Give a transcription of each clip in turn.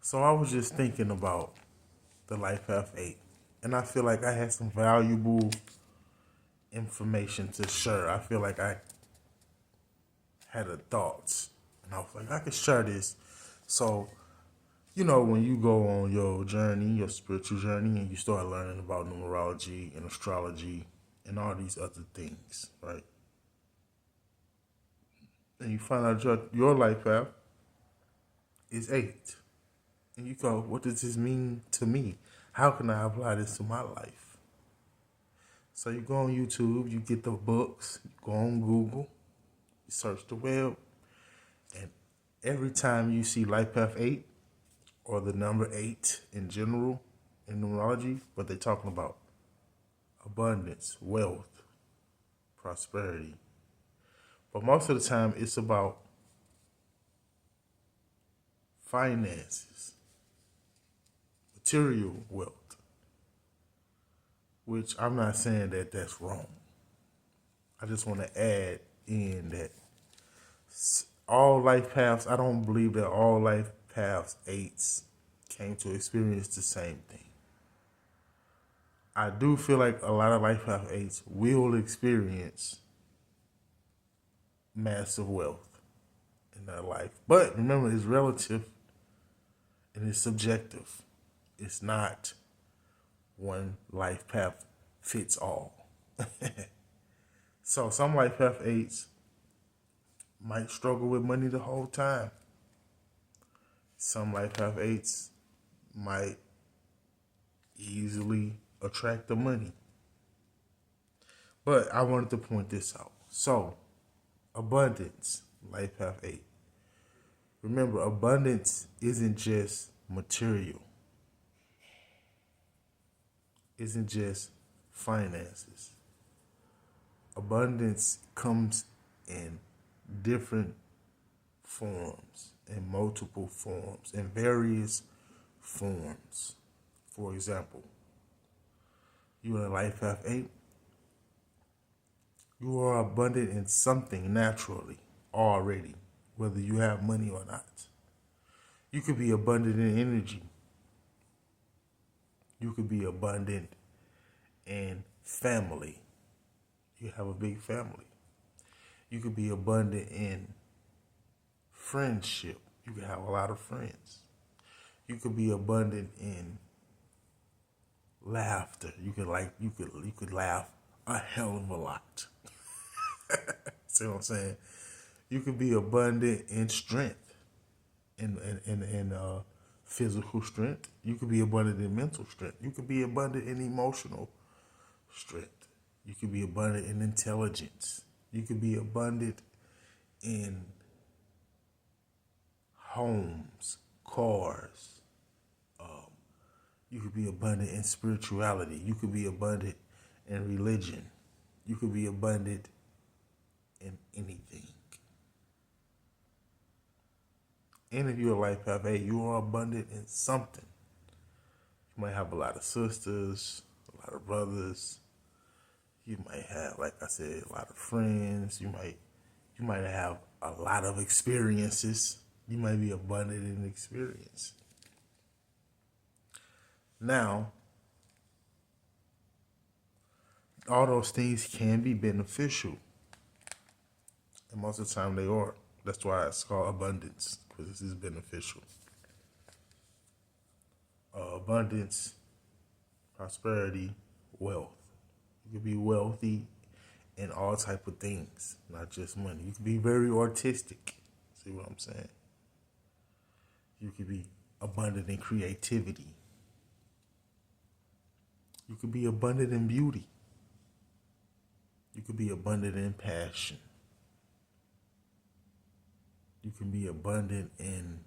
So I was just thinking about the Life Path 8, and I feel like I had some valuable information to share. I feel like I had a thoughts, and I was like, I could share this. So, when you go on your journey, your spiritual journey, and you start learning about numerology and astrology and all these other things, right? And you find out your life path is 8. And you go, what does this mean to me? How can I apply this to my life? So you go on YouTube, you get the books, you go on Google, you search the web, and every time you see Life Path 8 or the number 8 in general in numerology, what they're talking about, abundance, wealth, prosperity. But most of the time it's about finances, material wealth, which I'm not saying that that's wrong. I just want to add in that all life paths, I don't believe that all life paths 8s came to experience the same thing. I do feel like a lot of life path 8s will experience massive wealth in their life. But remember, it's relative and it's subjective. It's not one life path fits all. So some life path 8s might struggle with money the whole time. Some life path 8s might easily attract the money. But I wanted to point this out. So, abundance, life path 8. Remember, abundance isn't just material. Isn't just finances. Abundance comes in different forms, in multiple forms, in various forms. For example, you in a life path 8, you are abundant in something naturally already, whether you have money or not. You could be abundant in energy. You could be abundant in family. You have a big family. You could be abundant in friendship. You could have a lot of friends. You could be abundant in laughter. You could laugh a hell of a lot. See what I'm saying? You could be abundant in strength, in physical strength. You could be abundant in mental strength. You could be abundant in emotional strength. You could be abundant in intelligence. You could be abundant in homes, cars. You could be abundant in spirituality. You could be abundant in religion. You could be abundant in anything. And if you're a life path 8, you are abundant in something. You might have a lot of sisters, a lot of brothers. You might have, like I said, a lot of friends. You might have a lot of experiences. You might be abundant in experience. Now, all those things can be beneficial. And most of the time they are. That's why it's called abundance, because this is beneficial. Abundance, prosperity, wealth. You can be wealthy in all type of things, not just money. You can be very artistic. See what I'm saying? You can be abundant in creativity. You could be abundant in beauty. You could be abundant in passion. You can be abundant in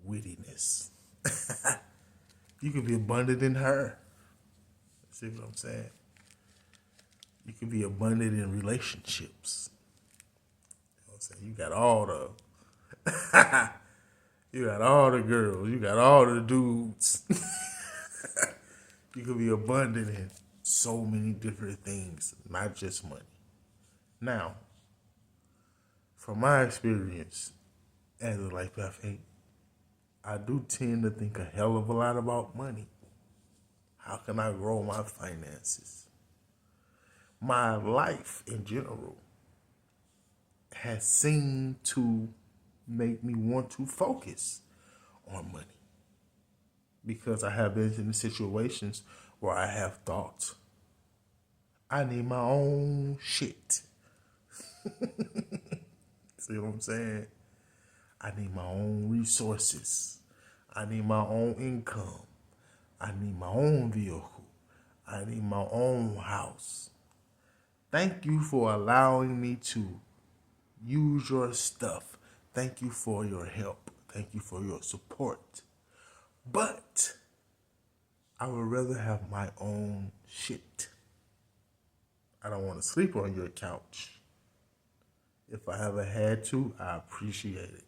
wittiness. You can be abundant in her. See what I'm saying? You can be abundant in relationships. You know what I'm saying? You got all the you got all the girls, you got all the dudes. You can be abundant in so many different things, not just money. Now, from my experience, as a life path 8, I do tend to think a hell of a lot about money. How can I grow my finances? My life in general has seemed to make me want to focus on money because I have been in situations where I have thought, I need my own shit. See what I'm saying? I need my own resources. I need my own income. I need my own vehicle. I need my own house. Thank you for allowing me to use your stuff. Thank you for your help. Thank you for your support. But I would rather have my own shit. I don't want to sleep on your couch. If I ever had to, I appreciate it.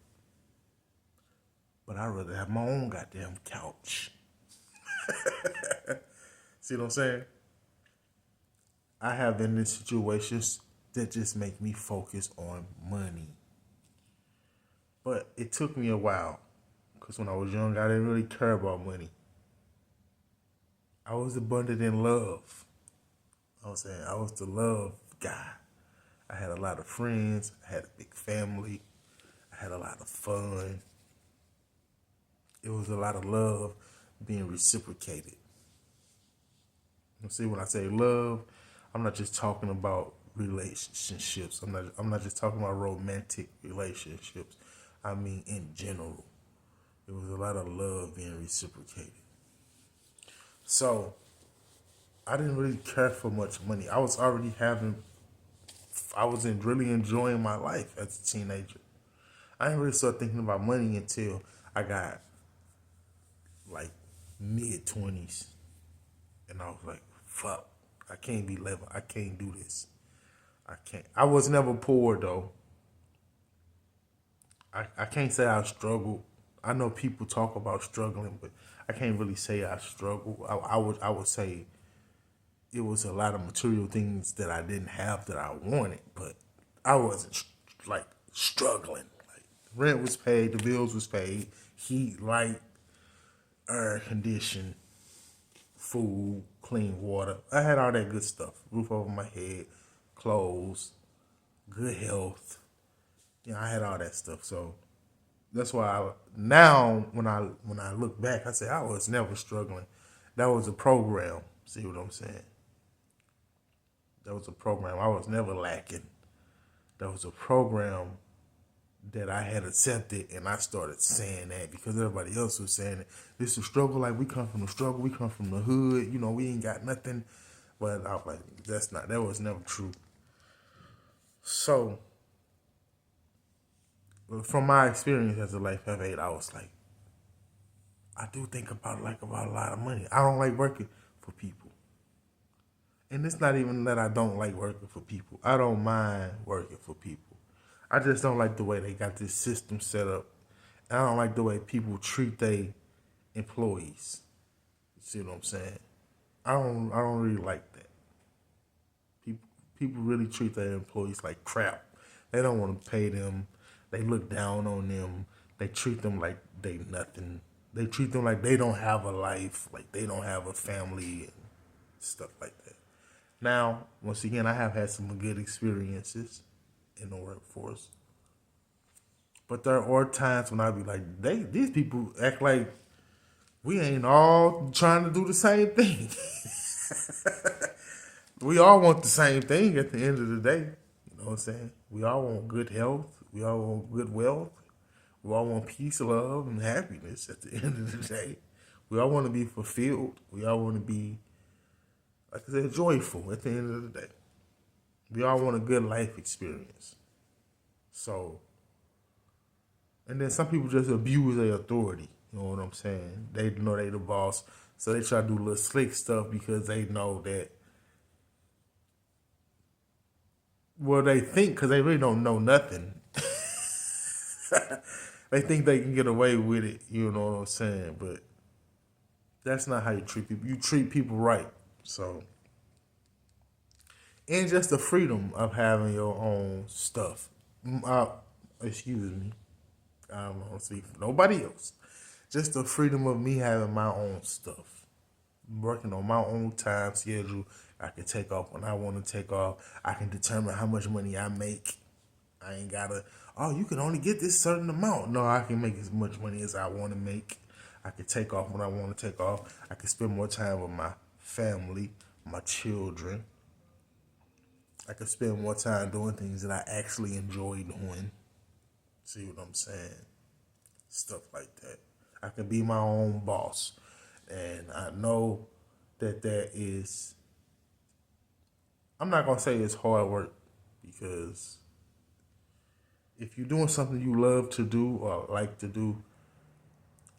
But I'd rather have my own goddamn couch. See what I'm saying? I have been in situations that just make me focus on money. But it took me a while. Because when I was young, I didn't really care about money. I was abundant in love. I was the love guy. I had a lot of friends. I had a big family. I had a lot of fun. It was a lot of love being reciprocated. You see, when I say love, I'm not just talking about relationships. I'm not just talking about romantic relationships. I mean in general. There was a lot of love being reciprocated. So I didn't really care for much money. I was really enjoying my life as a teenager. I didn't really start thinking about money until I got like mid-20s. And I was like, fuck, I can't be living. I can't do this. I can't. I was never poor though. I can't say I struggled. I know people talk about struggling, but I can't really say I struggled. I would say it was a lot of material things that I didn't have that I wanted, but I wasn't like struggling. Like rent was paid, the bills was paid, heat, light, air conditioning, food, clean water. I had all that good stuff. Roof over my head, clothes, good health. I had all that stuff. So that's why now when I look back, I say I was never struggling. That was a program. See what I'm saying? That was a program. I was never lacking. That was a program that I had accepted, and I started saying that because everybody else was saying it. This is a struggle. Like, we come from the struggle. We come from the hood. We ain't got nothing. But I was like, that was never true. So, from my experience as a life path 8, I was like, I do think about a lot of money. I don't like working for people. And it's not even that I don't like working for people. I don't mind working for people. I just don't like the way they got this system set up. And I don't like the way people treat their employees. You see what I'm saying? I don't really like that. People really treat their employees like crap. They don't want to pay them. They look down on them. They treat them like they nothing. They treat them like they don't have a life, like they don't have a family and stuff like that. Now, once again, I have had some good experiences in the workforce. But there are times when I be like, these people act like we ain't all trying to do the same thing. We all want the same thing at the end of the day. You know what I'm saying? We all want good health. We all want good wealth. We all want peace, love, and happiness at the end of the day. We all want to be fulfilled. We all want to be, like I said, joyful at the end of the day. We all want a good life experience. So, and then some people just abuse their authority. You know what I'm saying? They know they the boss, so they try to do little slick stuff because they know that. Well, they think because they really don't know nothing. They think they can get away with it. You know what I'm saying? But that's not how you treat people. You treat people right. So, and just the freedom of having your own stuff. Excuse me. I don't know, see, for nobody else. Just the freedom of me having my own stuff. Working on my own time schedule. I can take off when I want to take off. I can determine how much money I make. I ain't gotta, oh, you can only get this certain amount. No, I can make as much money as I want to make. I can take off when I want to take off. I can spend more time with my family, my children. I can spend more time doing things that I actually enjoy doing. See what I'm saying? Stuff like that. I can be my own boss. And I know that is, I'm not going to say it's hard work, because if you're doing something you love to do or like to do,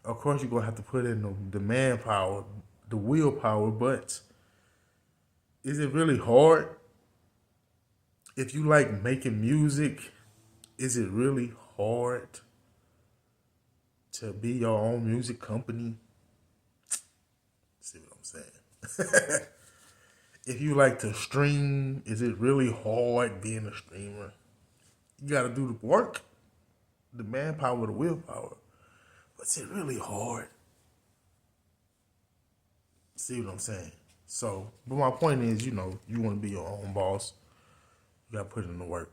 of course you're going to have to put in the manpower, the willpower, but is it really hard? If you like making music, is it really hard to be your own music company? See what I'm saying? If you like to stream, is it really hard being a streamer? You got to do the work, the manpower, the willpower. But is it really hard? See what I'm saying? So, but my point is, you want to be your own boss. You got to put in the work.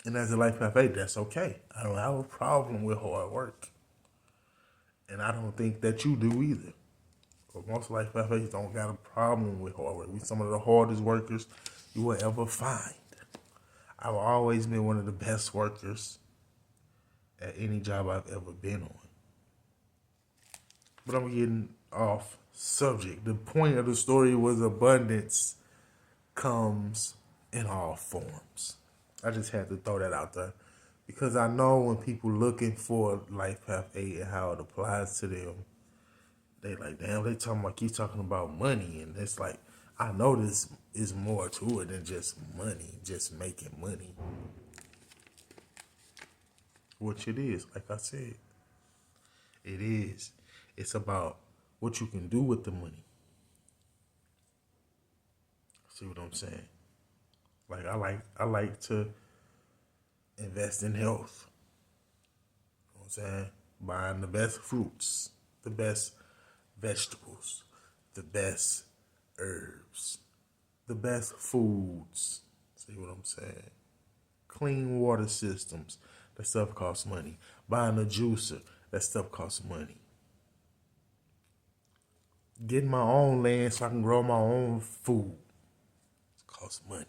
And as a life path 8, that's okay. I don't have a problem with hard work. And I don't think that you do either. But most life path 8s don't got a problem with hard work. We some of the hardest workers you will ever find. I've always been one of the best workers at any job I've ever been on. But I'm getting off subject. The point of the story was abundance comes in all forms. I just had to throw that out there, because I know when people looking for life path 8 and how it applies to them, they like, damn, they keep talking about money, and it's like, I know this is more to it than just money, just making money. Which it is, like I said. It is. It's about what you can do with the money. See what I'm saying? Like I like to invest in health. You know what I'm saying? Buying the best fruits, the best vegetables, the best herbs, the best foods. See what I'm saying? Clean water systems. That stuff costs money. Buying a juicer. That stuff costs money. Getting my own land so I can grow my own food. It costs money.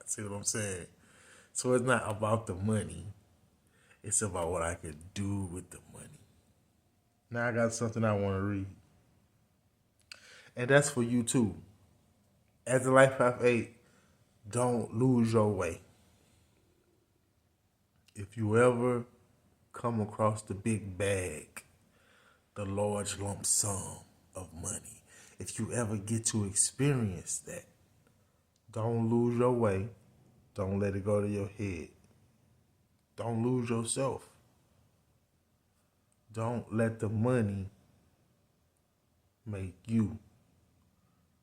See what I'm saying? So it's not about the money. It's about what I could do with the money. Now I got something I want to read. And that's for you too. As a life path 8, don't lose your way. If you ever come across the big bag, the large lump sum of money, if you ever get to experience that, don't lose your way. Don't let it go to your head. Don't lose yourself. Don't let the money make you.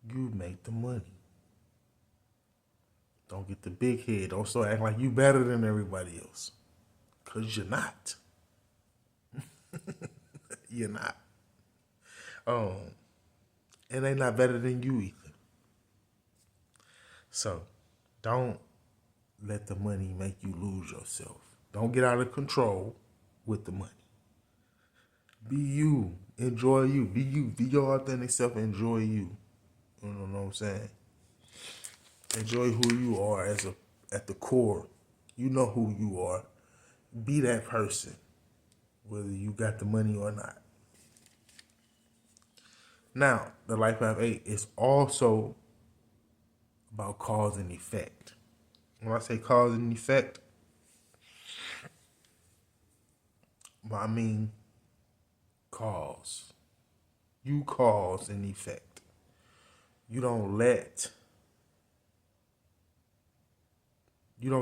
You make the money. Don't get the big head. Don't start acting like you better than everybody else. Because you're not. You're not. And they not better than you either. So, don't let the money make you lose yourself. Don't get out of control with the money. Be you. Enjoy you. Be you. Be your authentic self. Enjoy you. You know what I'm saying? Enjoy who you are at the core. You know who you are. Be that person, whether you got the money or not. Now, the life path 8 is also about cause and effect. When I say cause and effect, I mean cause. You cause and effect. You don't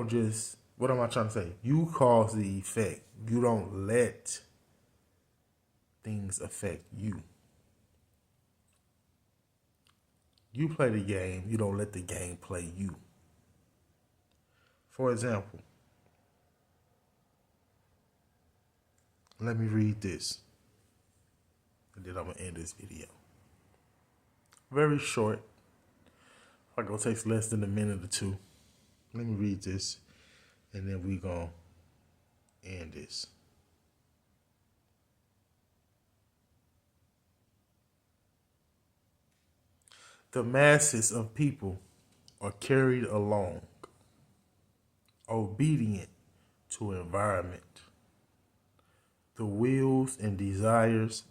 just, what am I trying to say? You cause the effect. You don't let things affect you. You play the game. You don't let the game play you. For example, Let me read this, and then I'm going to end this video. Very short. Like it takes less than a minute or two. Let me read this, and then we going to end this. The masses of people are carried along, obedient to environment, the wills and desires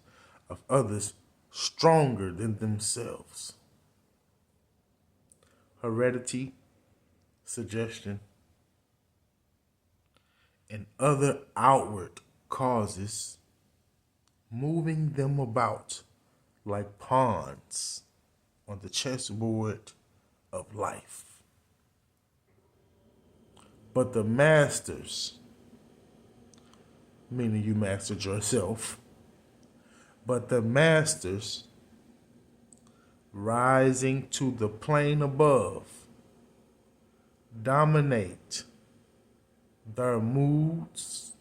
of others stronger than themselves. Heredity, suggestion, and other outward causes moving them about like pawns on the chessboard of life. But the masters, meaning you mastered yourself, but the masters rising to the plane above dominate their moods,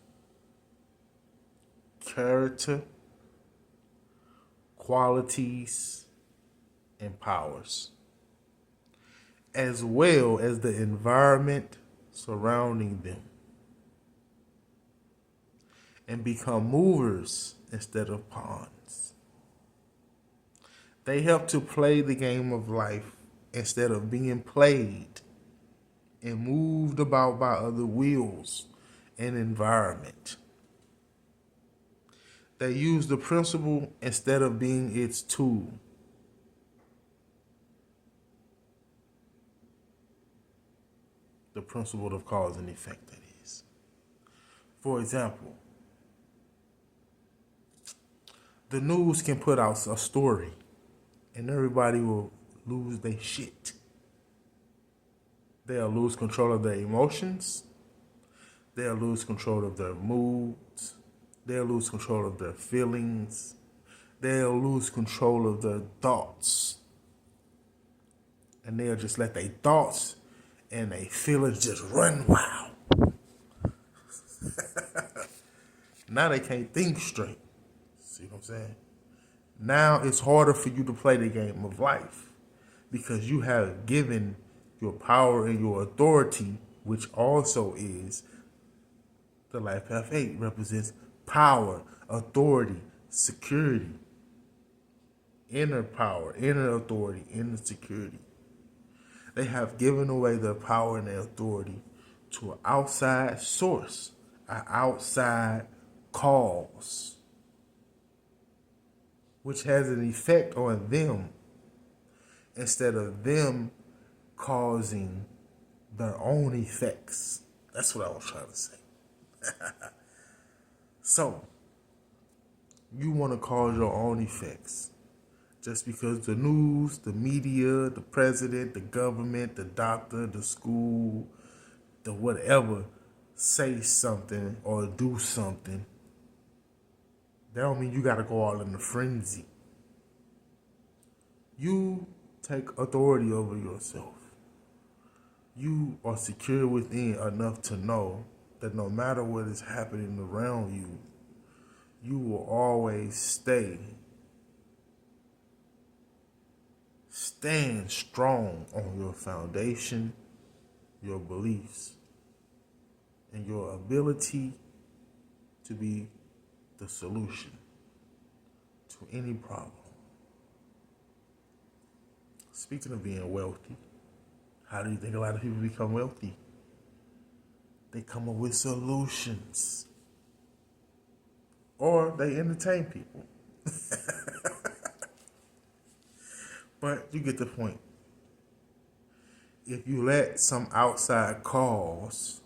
character, qualities, and powers, as well as the environment surrounding them, and become movers instead of pawns. They help to play the game of life instead of being played and moved about by other wheels and environment. They use the principle instead of being its tool. The principle of cause and effect, that is. For example, the news can put out a story and everybody will lose their shit. They'll lose control of their emotions. They'll lose control of their moods. They'll lose control of their feelings. They'll lose control of their thoughts. And they'll just let their thoughts and their feelings just run wild. Now they can't think straight. See what I'm saying? Now it's harder for you to play the game of life because you have given your power and your authority, which also is the Life Path 8 represents power, authority, security, inner power, inner authority, inner security. They have given away their power and their authority to an outside source, an outside cause, which has an effect on them instead of them causing their own effects. That's what I was trying to say. So, you want to cause your own effects. Just because the news, the media, the president, the government, the doctor, the school, the whatever say something or do something, that don't mean you got to go all in a frenzy. You take authority over yourself. You are secure within enough to know that no matter what is happening around you, you will always stand strong on your foundation, your beliefs, and your ability to be the solution to any problem. Speaking of being wealthy, how do you think a lot of people become wealthy? They come up with solutions. Or they entertain people. But you get the point. If you let some outside cause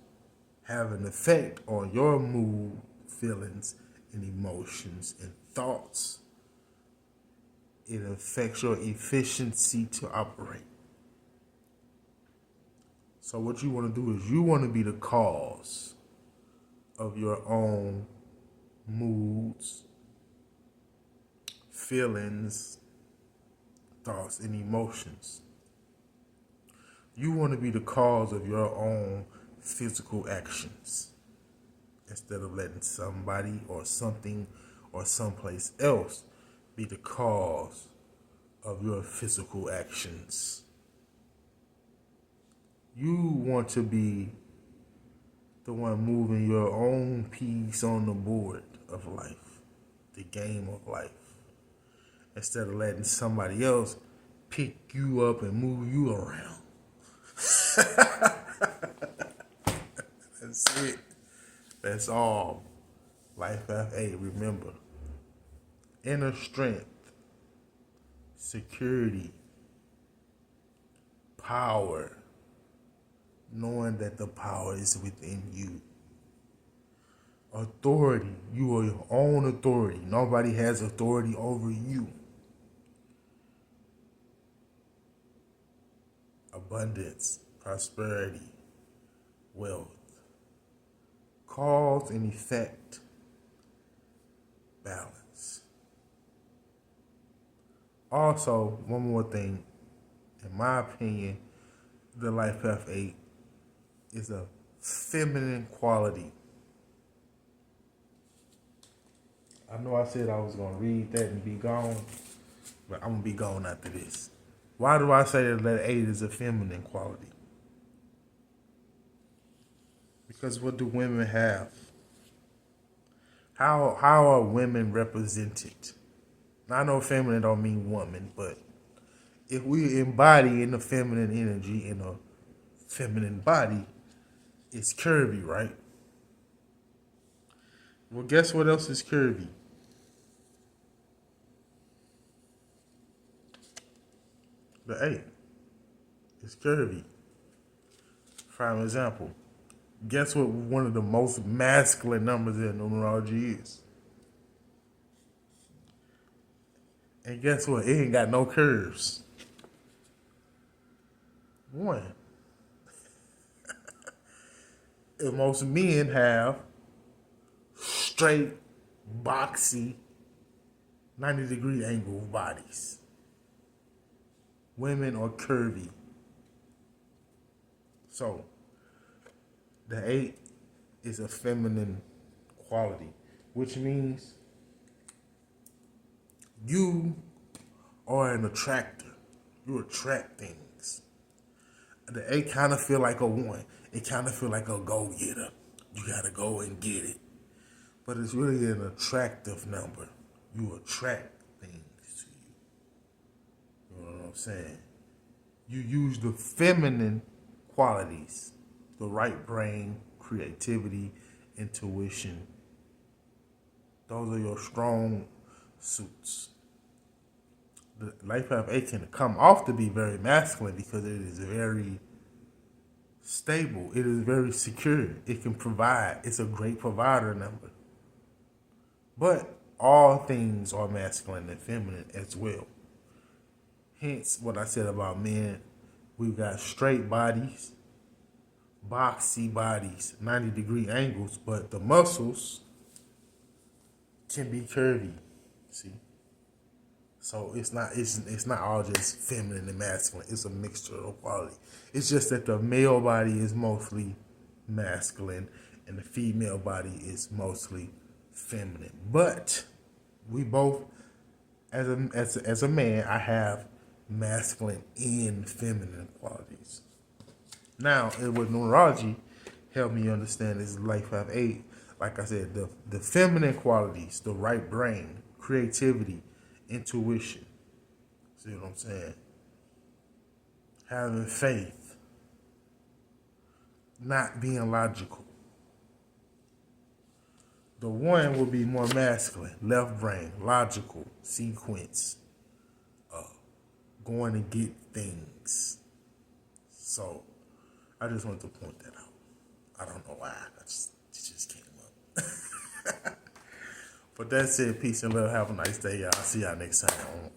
have an effect on your mood, feelings, and emotions and thoughts, it affects your efficiency to operate. So what you want to do is you want to be the cause of your own moods, feelings, thoughts, and emotions. You want to be the cause of your own physical actions. instead of letting somebody or something or someplace else be the cause of your physical actions. You want to be the one moving your own piece on the board of life, the game of life, instead of letting somebody else pick you up and move you around. That's it. That's all. Life FA, remember. Inner strength, security, power, knowing that the power is within you. Authority, you are your own authority. Nobody has authority over you. Abundance, prosperity, wealth, cause and effect, balance. Also, one more thing, in my opinion, the Life Path 8 is a feminine quality. I know I said I was going to read that and be gone, but I'm going to be gone after this. Why do I say that 8 is a feminine quality? Because what do women have? How are women represented? Now, I know feminine don't mean woman, but if we embody in the feminine energy in a feminine body, it's curvy, right? Well, guess what else is curvy? The 8. It's curvy. Prime example. Guess what one of the most masculine numbers in numerology is? And guess what? It ain't got no curves. 1. And most men have straight, boxy, 90-degree angle bodies. Women are curvy. So, the 8 is a feminine quality, which means you are an attractor. You attract things. The 8 kind of feel like a 1. It kind of feel like a go-getter. You got to go and get it. But it's really an attractive number. You attract things to you. You know what I'm saying? You use the feminine qualities, the right brain, creativity, intuition. Those are your strong suits. The Life Path 8 can come off to be very masculine because it is very stable. It is very secure. It can provide. It's a great provider number. But all things are masculine and feminine as well. Hence what I said about men. We've got straight bodies, boxy bodies, 90-degree angles, but the muscles can be curvy. See? So it's not all just feminine and masculine. It's a mixture of quality. It's just that the male body is mostly masculine and the female body is mostly feminine. But we both, as a man, I have masculine and feminine qualities. Now, with numerology, help me understand this Life Path 8. Like I said, the feminine qualities, the right brain, creativity, intuition. See what I'm saying? Having faith. Not being logical. The 1 will be more masculine, left brain, logical, sequence, going to get things. So, I just wanted to point that out. I don't know why. It just came up. But that's it. Peace and love. Have a nice day, y'all. See y'all next time.